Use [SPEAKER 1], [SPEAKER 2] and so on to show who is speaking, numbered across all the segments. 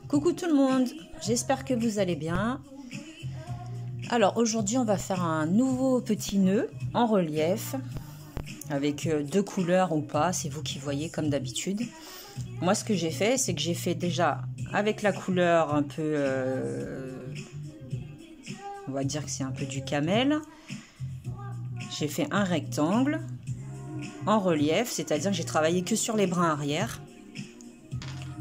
[SPEAKER 1] Coucou tout le monde, j'espère que vous allez bien. Alors aujourd'hui on va faire un nouveau petit nœud en relief avec deux couleurs ou pas, c'est vous qui voyez comme d'habitude. Moi ce que j'ai fait, c'est que j'ai fait déjà avec la couleur un peu, on va dire que c'est un peu du camel. J'ai fait un rectangle en relief, c'est-à-dire que j'ai travaillé que sur les brins arrière.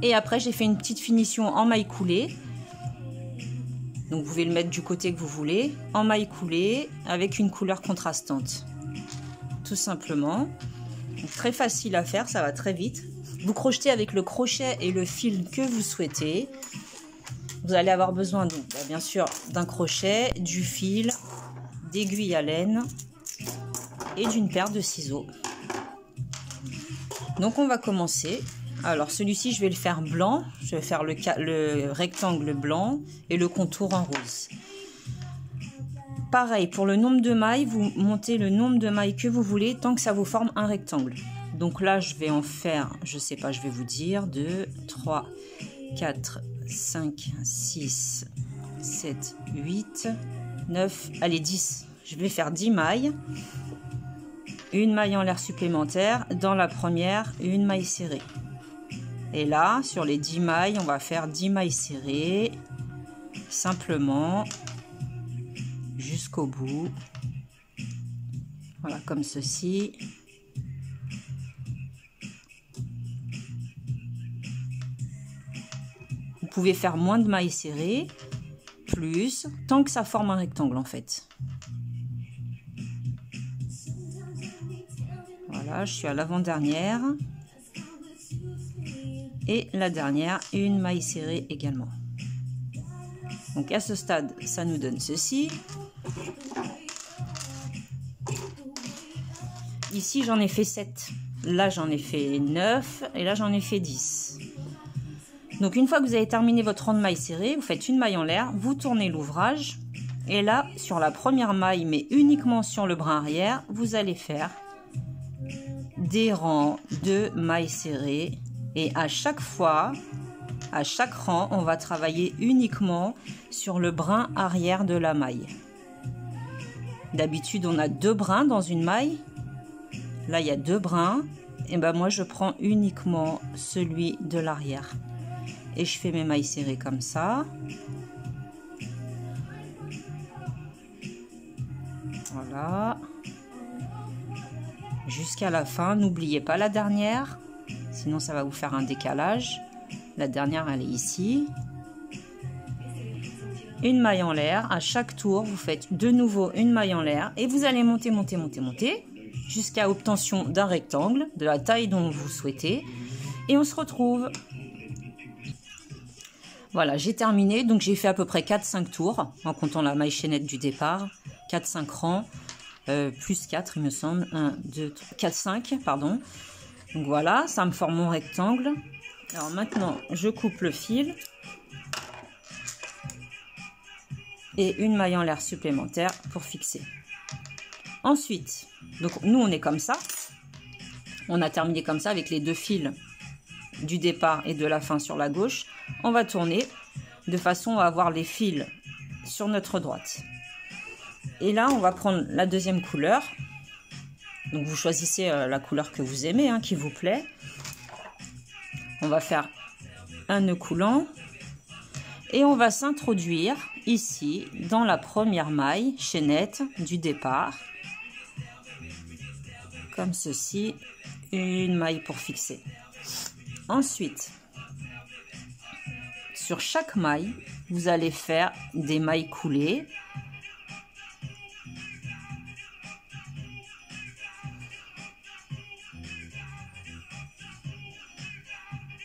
[SPEAKER 1] Et après j'ai fait une petite finition en maille coulée. Donc vous pouvez le mettre du côté que vous voulez, en maille coulée avec une couleur contrastante. Tout simplement. Donc, très facile à faire, ça va très vite. Vous crochetez avec le crochet et le fil que vous souhaitez. Vous allez avoir besoin donc, bien sûr d'un crochet, du fil, d'aiguilles à laine et d'une paire de ciseaux. Donc on va commencer. Alors celui-ci je vais le faire blanc, je vais faire le rectangle blanc et le contour en rose. Pareil pour le nombre de mailles, vous montez le nombre de mailles que vous voulez tant que ça vous forme un rectangle. Donc là je vais en faire, je sais pas, je vais vous dire 2, 3, 4, 5, 6, 7, 8, 9, allez 10. Je vais faire 10 mailles. Une maille en l'air supplémentaire, dans la première une maille serrée. Et là, sur les 10 mailles, on va faire 10 mailles serrées, simplement, jusqu'au bout. Voilà, comme ceci. Vous pouvez faire moins de mailles serrées, plus, tant que ça forme un rectangle en fait. Voilà, je suis à l'avant-dernière. Et la dernière, une maille serrée également. Donc à ce stade, ça nous donne ceci. Ici, j'en ai fait 7. Là, j'en ai fait 9. Et là, j'en ai fait 10. Donc une fois que vous avez terminé votre rang de maille serrée, vous faites une maille en l'air, vous tournez l'ouvrage. Et là, sur la première maille, mais uniquement sur le brin arrière, vous allez faire des rangs de mailles serrées. Et à chaque fois, à chaque rang, on va travailler uniquement sur le brin arrière de la maille. D'habitude, on a 2 brins dans une maille. Là, il y a 2 brins. Et ben moi, je prends uniquement celui de l'arrière. Et je fais mes mailles serrées comme ça. Voilà. Jusqu'à la fin. N'oubliez pas la dernière. Sinon, ça va vous faire un décalage. La dernière, elle est ici. Une maille en l'air. À chaque tour, vous faites de nouveau une maille en l'air. Et vous allez monter, monter, monter, monter. Jusqu'à obtention d'un rectangle, de la taille dont vous souhaitez. Et on se retrouve. Voilà, j'ai terminé. Donc, j'ai fait à peu près 4-5 tours. En comptant la maille chaînette du départ. 4-5 rangs. Plus 4, il me semble. 1, 2, 3, 4, 5, pardon. Donc voilà, ça me forme mon rectangle. Alors maintenant, je coupe le fil. Et une maille en l'air supplémentaire pour fixer. Ensuite, donc nous on est comme ça. On a terminé comme ça avec les 2 fils du départ et de la fin sur la gauche. On va tourner de façon à avoir les fils sur notre droite. Et là, on va prendre la deuxième couleur. Donc vous choisissez la couleur que vous aimez, hein, qui vous plaît. On va faire un nœud coulant. Et on va s'introduire ici dans la première maille chaînette du départ. Comme ceci. Une maille pour fixer. Ensuite, sur chaque maille, vous allez faire des mailles coulées.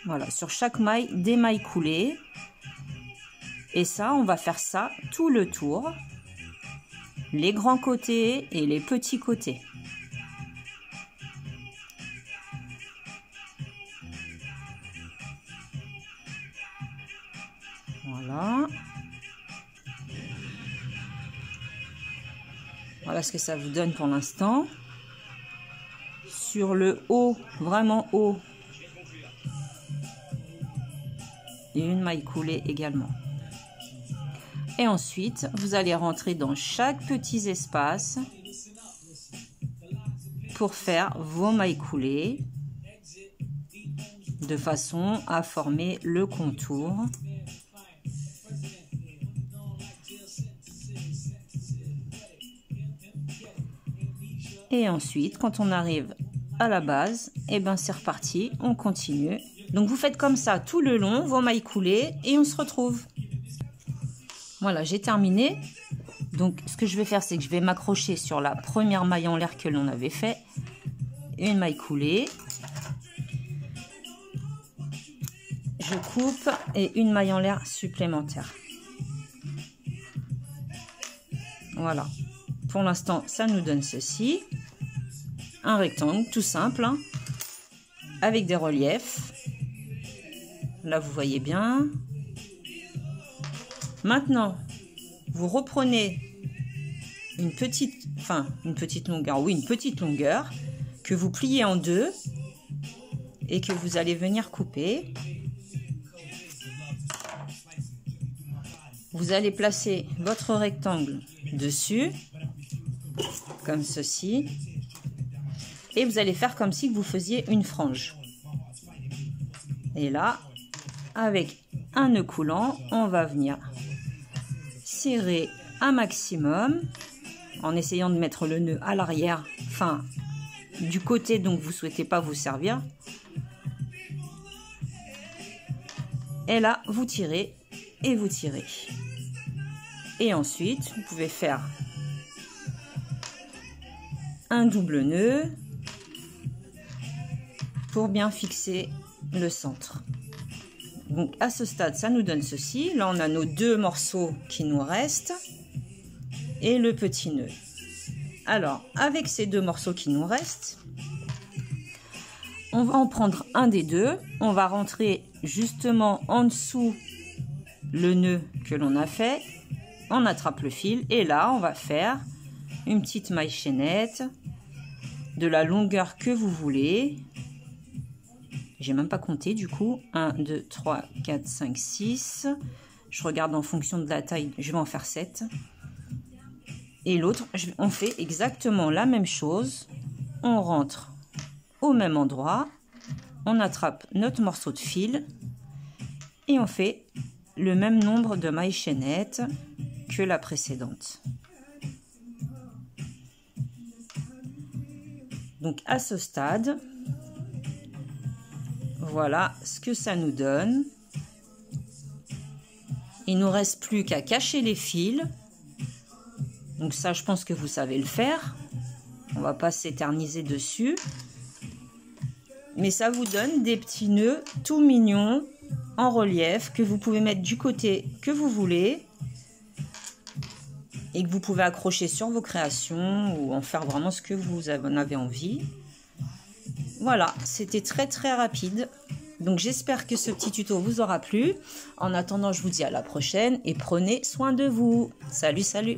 [SPEAKER 1] Voilà, sur chaque maille, des mailles coulées. Et ça, on va faire ça tout le tour. Les grands côtés et les petits côtés. Voilà. Voilà ce que ça vous donne pour l'instant. Sur le haut, vraiment haut, et une maille coulée également. Et ensuite, vous allez rentrer dans chaque petit espace pour faire vos mailles coulées de façon à former le contour. Et ensuite, quand on arrive à la base, et ben c'est reparti, on continue. Donc vous faites comme ça tout le long, vos mailles coulées, et on se retrouve. Voilà, j'ai terminé. Donc ce que je vais faire, c'est que je vais m'accrocher sur la première maille en l'air que l'on avait fait. Une maille coulée. Je coupe et une maille en l'air supplémentaire. Voilà. Pour l'instant, ça nous donne ceci. Un rectangle tout simple, hein, avec des reliefs. Là, vous voyez bien. Maintenant, vous reprenez une petite longueur que vous pliez en deux et que vous allez venir couper. Vous allez placer votre rectangle dessus, comme ceci, et vous allez faire comme si vous faisiez une frange. Et là, avec un nœud coulant, on va venir serrer un maximum en essayant de mettre le nœud à l'arrière, enfin du côté dont vous ne souhaitez pas vous servir. Et là, vous tirez et vous tirez. Et ensuite, vous pouvez faire un double nœud pour bien fixer le centre. Donc à ce stade, ça nous donne ceci. Là, on a nos deux morceaux qui nous restent et le petit nœud. Alors, avec ces deux morceaux qui nous restent, on va en prendre un des deux. On va rentrer justement en dessous le nœud que l'on a fait. On attrape le fil et là, on va faire une petite maille chaînette de la longueur que vous voulez. J'ai même pas compté du coup. 1, 2, 3, 4, 5, 6. Je regarde en fonction de la taille. Je vais en faire 7. Et l'autre, on fait exactement la même chose. On rentre au même endroit. On attrape notre morceau de fil. Et on fait le même nombre de mailles chaînettes que la précédente. Donc à ce stade, voilà ce que ça nous donne. Il nous reste plus qu'à cacher les fils. Donc ça, je pense que vous savez le faire. On va pas s'éterniser dessus. Mais ça vous donne des petits nœuds tout mignons en relief que vous pouvez mettre du côté que vous voulez et que vous pouvez accrocher sur vos créations ou en faire vraiment ce que vous en avez envie. Voilà, c'était très très rapide. Donc j'espère que ce petit tuto vous aura plu. En attendant, je vous dis à la prochaine et prenez soin de vous. Salut, salut!